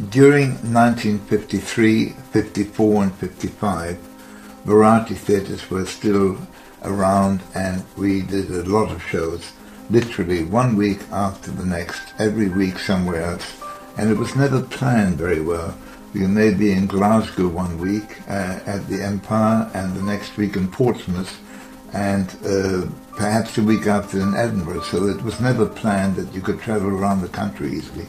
During 1953, 54 and 55, variety theatres were still around, and we did a lot of shows, literally one week after the next, every week somewhere else, and it was never planned very well. We may be in Glasgow one week at the Empire, and the next week in Portsmouth, and perhaps the week after in Edinburgh, so it was never planned that you could travel around the country easily.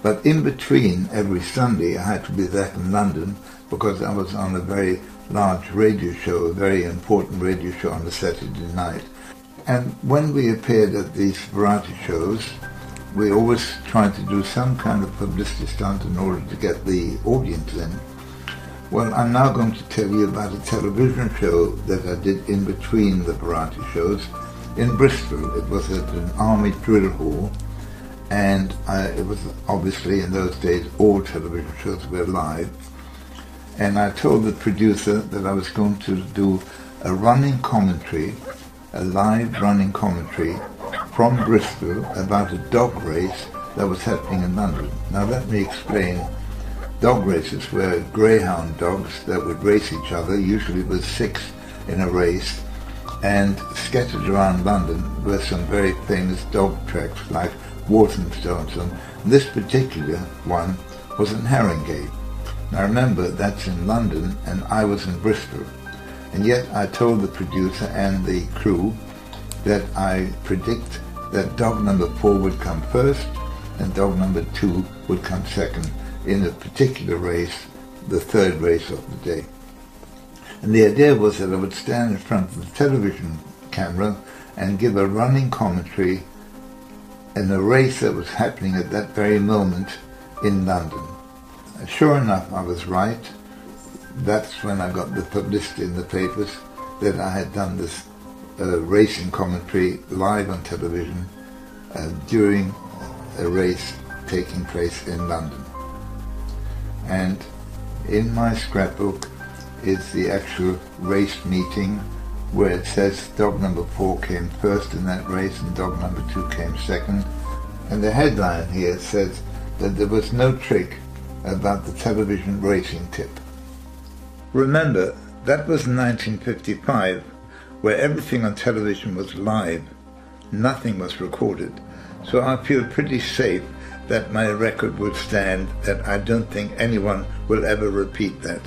But in between, every Sunday, I had to be there in London because I was on a very large radio show, a very important radio show on a Saturday night. And when we appeared at these variety shows, we always tried to do some kind of publicity stunt in order to get the audience in. Well, I'm now going to tell you about a television show that I did in between the variety shows in Bristol. It was at an army drill hall, and it was obviously in those days all television shows were live. And I told the producer that I was going to do a running commentary, a live running commentary from Bristol about a dog race that was happening in London. Now let me explain. Dog races were greyhound dogs that would race each other, usually with 6 in a race, and scattered around London were some very famous dog tracks like Walthamstow and so on. This particular one was in Haringey. Now remember, that's in London and I was in Bristol. And yet I told the producer and the crew that I predict that dog number 4 would come first and dog number 2 would come second in a particular race, the third race of the day. And the idea was that I would stand in front of the television camera and give a running commentary in a race that was happening at that very moment in London. Sure enough, I was right. That's when I got the publicity in the papers that I had done this racing commentary live on television during a race taking place in London. And in my scrapbook is the actual race meeting where it says dog number 4 came first in that race and dog number 2 came second. And the headline here says that there was no trick about the television racing tip. Remember, that was 1955, where everything on television was live. Nothing was recorded. So I feel pretty safe that my record will stand, that I don't think anyone will ever repeat that.